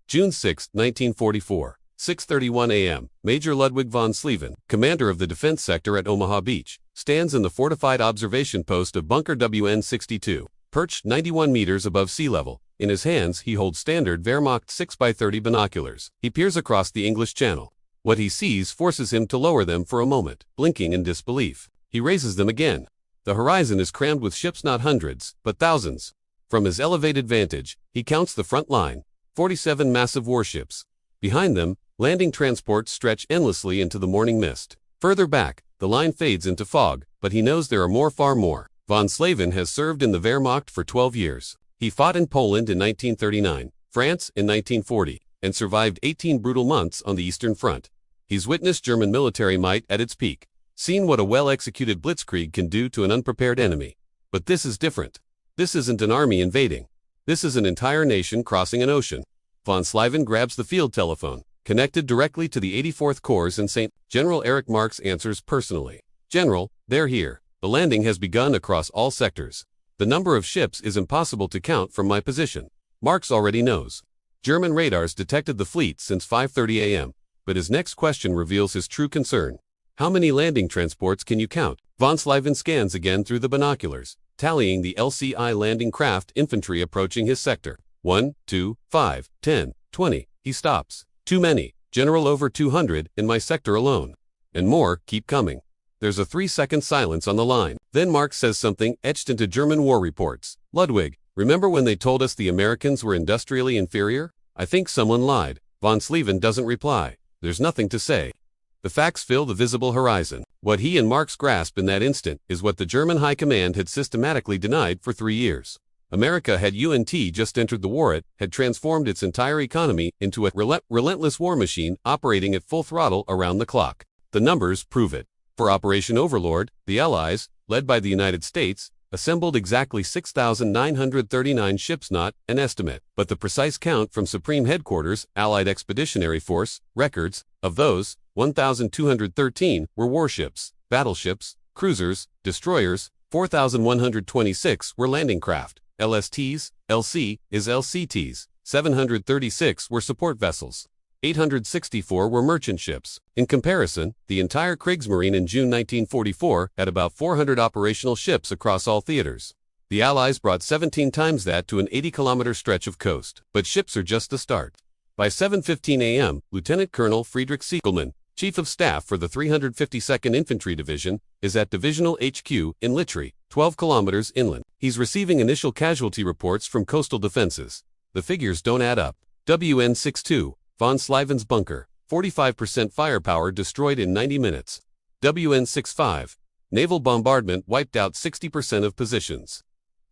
June 6, 1944, 6:31 a.m. Major Ludwig von Schlieben, commander of the defense sector at Omaha Beach, stands in the fortified observation post of Bunker WN-62, perched 91 meters above sea level. In his hands, he holds standard Wehrmacht 6x30 binoculars. He peers across the English Channel. What he sees forces him to lower them for a moment, blinking in disbelief. He raises them again. The horizon is crammed with ships, not hundreds, but thousands. From his elevated vantage, he counts the front line, 47 massive warships. Behind them, landing transports stretch endlessly into the morning mist. Further back, the line fades into fog, but he knows there are more, far more. Von Schlieben has served in the Wehrmacht for 12 years. He fought in Poland in 1939, France in 1940, and survived 18 brutal months on the Eastern Front. He's witnessed German military might at its peak, seen what a well-executed blitzkrieg can do to an unprepared enemy. But this is different. This isn't an army invading. This is an entire nation crossing an ocean. Von Schlieben grabs the field telephone, connected directly to the 84th Corps in St. General Erich Marcks answers personally. "General, they're here. The landing has begun across all sectors. The number of ships is impossible to count from my position." Marcks already knows. German radars detected the fleet since 5:30 a.m., but his next question reveals his true concern. How many landing transports can you count? Von Schlieben scans again through the binoculars, tallying the LCI landing craft infantry approaching his sector. 1, 2, 5, 10, 20. He stops. Too many. General, over 200 in my sector alone. And more keep coming. There's a 3-second silence on the line. Then Marcks says something etched into German war reports. "Ludwig, remember when they told us the Americans were industrially inferior? I think someone lied." Von Schlieben doesn't reply. There's nothing to say. The facts fill the visible horizon. What he and Marcks grasp in that instant is what the German High Command had systematically denied for 3 years. America had just entered the war. It had transformed its entire economy into a relentless war machine operating at full throttle around the clock. The numbers prove it. For Operation Overlord, the Allies, led by the United States, assembled exactly 6,939 ships, not an estimate, but the precise count from Supreme Headquarters, Allied Expeditionary Force, records. Of those, 1,213 were warships, battleships, cruisers, destroyers. 4,126 were landing craft, LSTs, LC is LCTs. 736 were support vessels. 864 were merchant ships. In comparison, the entire Kriegsmarine in June 1944 had about 400 operational ships across all theaters. The Allies brought 17 times that to an 80-kilometer stretch of coast. But ships are just the start. By 7:15 a.m., Lieutenant Colonel Friedrich Siegelmann, Chief of Staff for the 352nd Infantry Division, is at Divisional HQ in Litry, 12 kilometers inland. He's receiving initial casualty reports from coastal defenses. The figures don't add up. WN-62, Von Schliben's bunker, 45% firepower destroyed in 90 minutes. WN-65, naval bombardment wiped out 60% of positions.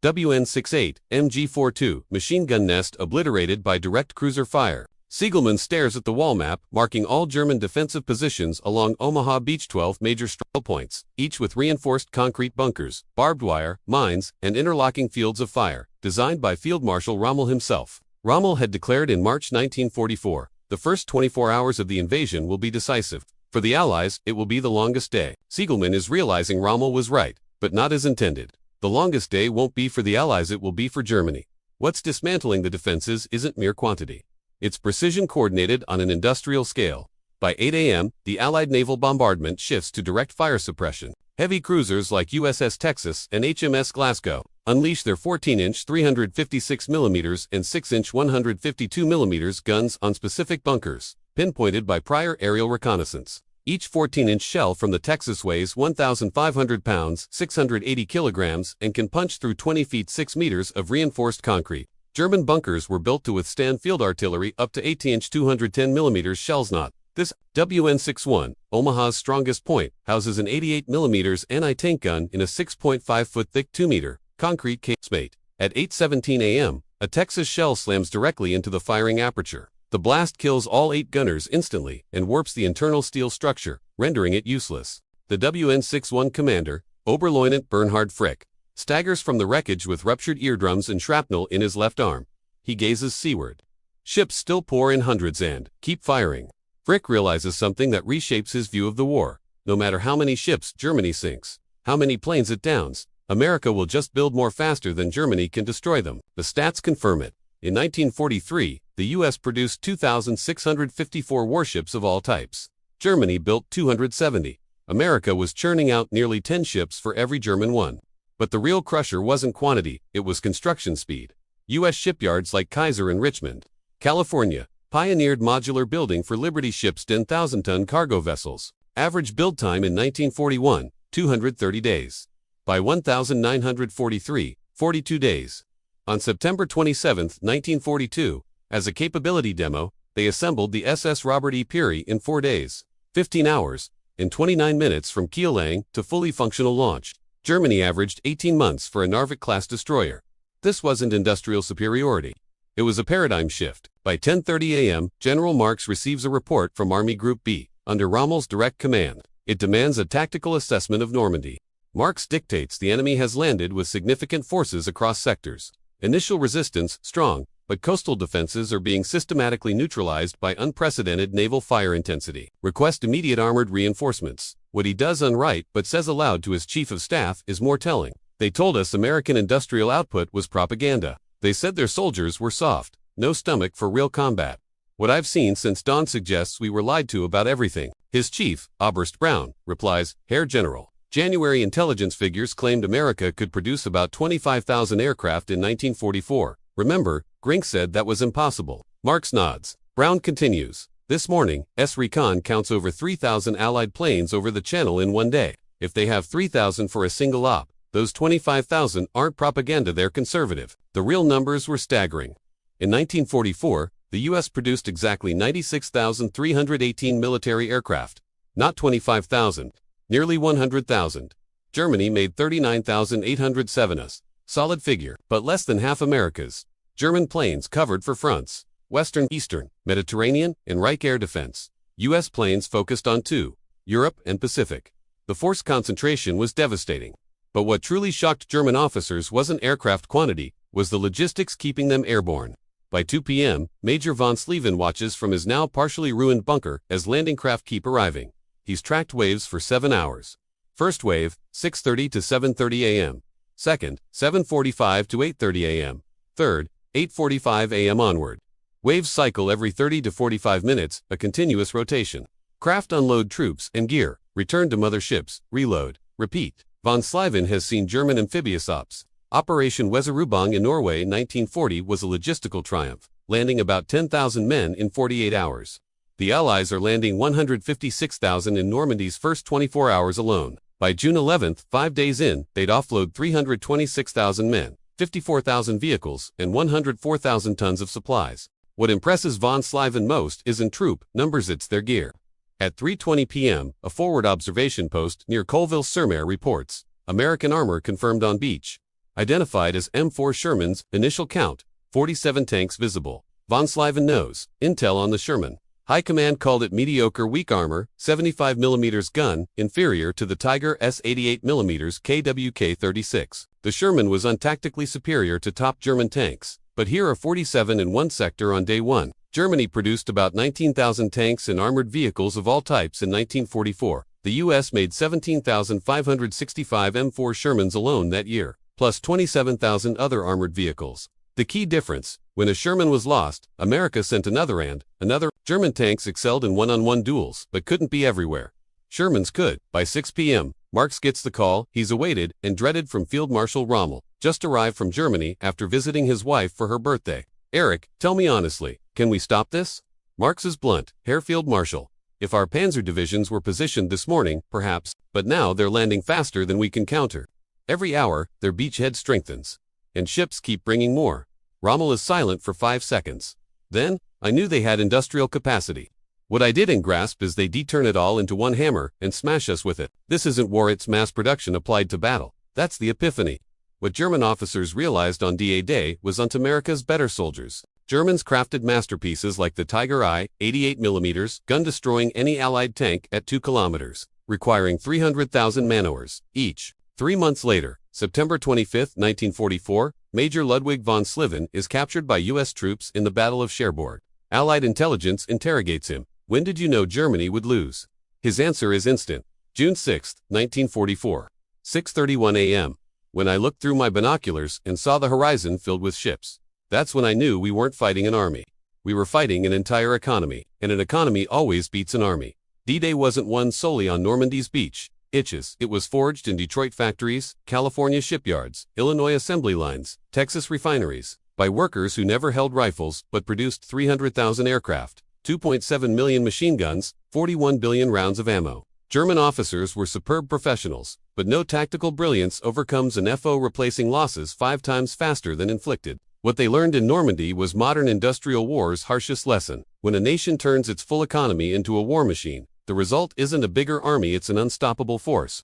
WN-68, MG-42, machine gun nest obliterated by direct cruiser fire. Siegelmann stares at the wall map, marking all German defensive positions along Omaha Beach. 12 major struggle points, each with reinforced concrete bunkers, barbed wire, mines, and interlocking fields of fire, designed by Field Marshal Rommel himself. Rommel had declared in March 1944, the first 24 hours of the invasion will be decisive. For the Allies, it will be the longest day. Siegelmann is realizing Rommel was right, but not as intended. The longest day won't be for the Allies, it will be for Germany. What's dismantling the defenses isn't mere quantity. It's precision coordinated on an industrial scale. By 8 a.m., the Allied naval bombardment shifts to direct fire suppression. Heavy cruisers like USS Texas and HMS Glasgow unleash their 14-inch 356mm and 6-inch 152mm guns on specific bunkers, pinpointed by prior aerial reconnaissance. Each 14-inch shell from the Texas weighs 1,500 pounds, 680 kilograms, and can punch through 20 feet 6 meters of reinforced concrete. German bunkers were built to withstand field artillery up to 18-inch 210mm shells. Not this. WN-61, Omaha's strongest point, houses an 88mm anti-tank gun in a 6.5-foot thick 2-meter concrete casemate. At 8:17 a.m., a Texas shell slams directly into the firing aperture. The blast kills all 8 gunners instantly and warps the internal steel structure, rendering it useless. The WN-61 commander, Oberleutnant Bernhard Frick, staggers from the wreckage with ruptured eardrums and shrapnel in his left arm. He gazes seaward. Ships still pour in hundreds and keep firing. Frick realizes something that reshapes his view of the war. No matter how many ships Germany sinks, how many planes it downs, America will just build more faster than Germany can destroy them. The stats confirm it. In 1943, the U.S. produced 2,654 warships of all types. Germany built 270. America was churning out nearly 10 ships for every German one. But the real crusher wasn't quantity, it was construction speed. U.S. shipyards like Kaiser and Richmond, California, pioneered modular building for Liberty Ships' 10,000-ton cargo vessels. Average build time in 1941, 230 days. By 1943, 42 days. On September 27, 1942, as a capability demo, they assembled the SS Robert E. Peary in 4 days, 15 hours, and 29 minutes from keel-laying to fully functional launch. Germany averaged 18 months for a Narvik-class destroyer. This wasn't industrial superiority. It was a paradigm shift. By 10:30 a.m., General Marcks receives a report from Army Group B, under Rommel's direct command. It demands a tactical assessment of Normandy. Marcks dictates the enemy has landed with significant forces across sectors. Initial resistance, strong, but coastal defenses are being systematically neutralized by unprecedented naval fire intensity. Request immediate armored reinforcements. What he does unwrite but says aloud to his chief of staff is more telling. They told us American industrial output was propaganda. They said their soldiers were soft, no stomach for real combat. What I've seen since dawn suggests we were lied to about everything. His chief, Oberst Brown, replies, Herr General. January intelligence figures claimed America could produce about 25,000 aircraft in 1944. Remember, Grink said that was impossible. Marcks nods. Brown continues. This morning, S-Recon counts over 3,000 Allied planes over the channel in one day. If they have 3,000 for a single op, those 25,000 aren't propaganda, they're conservative. The real numbers were staggering. In 1944, the U.S. produced exactly 96,318 military aircraft. Not 25,000. Nearly 100,000. Germany made 39,807 us. Solid figure, but less than half America's. German planes covered for fronts. Western, Eastern, Mediterranean, and Reich air defense. U.S. planes focused on two, Europe and Pacific. The force concentration was devastating. But what truly shocked German officers wasn't aircraft quantity, was the logistics keeping them airborne. By 2 p.m., Major von Schlieben watches from his now partially ruined bunker as landing craft keep arriving. He's tracked waves for 7 hours. First wave, 6:30 to 7:30 a.m. Second, 7:45 to 8:30 a.m. Third, 8:45 a.m. onward. Waves cycle every 30 to 45 minutes, a continuous rotation. Craft unload troops and gear, return to mother ships, reload, repeat. Von Schlieben has seen German amphibious ops. Operation Weserübung in Norway in 1940 was a logistical triumph, landing about 10,000 men in 48 hours. The Allies are landing 156,000 in Normandy's first 24 hours alone. By June 11, 5 days in, they'd offload 326,000 men, 54,000 vehicles, and 104,000 tons of supplies. What impresses von Schlieben most isn't troop numbers, it's their gear. At 3:20 p.m., a forward observation post near Colville-sur-Mer reports, American armor confirmed on beach. Identified as M4 Sherman's, initial count, 47 tanks visible. Von Schlieben knows, intel on the Sherman. High command called it mediocre weak armor, 75mm gun, inferior to the Tiger S88mm KWK-36. The Sherman was untactically superior to top German tanks, but here are 47 in one sector on day one. Germany produced about 19,000 tanks and armored vehicles of all types in 1944. The U.S. made 17,565 M4 Shermans alone that year, plus 27,000 other armored vehicles. The key difference, when a Sherman was lost, America sent another and another. German tanks excelled in one-on-one duels, but couldn't be everywhere. Shermans could. By 6 p.m., Marcks gets the call he's awaited and dreaded from Field Marshal Rommel, just arrived from Germany after visiting his wife for her birthday. Erich, tell me honestly, can we stop this? Marcks is blunt, Herr Field Marshal. If our panzer divisions were positioned this morning, perhaps, but now they're landing faster than we can counter. Every hour, their beachhead strengthens. And ships keep bringing more. Rommel is silent for 5 seconds. Then, I knew they had industrial capacity. What I didn't grasp is they turn it all into one hammer and smash us with it. This isn't war, it's mass production applied to battle. That's the epiphany. What German officers realized on DA Day was unto America's better soldiers. Germans crafted masterpieces like the Tiger I, 88mm, gun destroying any Allied tank at 2 kilometers, requiring 300,000 man-hours each. 3 months later, September 25, 1944, Major Ludwig von Schlieben is captured by U.S. troops in the Battle of Cherbourg. Allied intelligence interrogates him. When did you know Germany would lose? His answer is instant. June 6, 1944. 6:31 a.m. When I looked through my binoculars and saw the horizon filled with ships. That's when I knew we weren't fighting an army. We were fighting an entire economy, and an economy always beats an army. D-Day wasn't won solely on Normandy's beach. It was forged in Detroit factories, California shipyards, Illinois assembly lines, Texas refineries, by workers who never held rifles but produced 300,000 aircraft, 2.7 million machine guns, 41 billion rounds of ammo. German officers were superb professionals, but no tactical brilliance overcomes an FO replacing losses 5 times faster than inflicted. What they learned in Normandy was modern industrial war's harshest lesson. When a nation turns its full economy into a war machine, the result isn't a bigger army, it's an unstoppable force.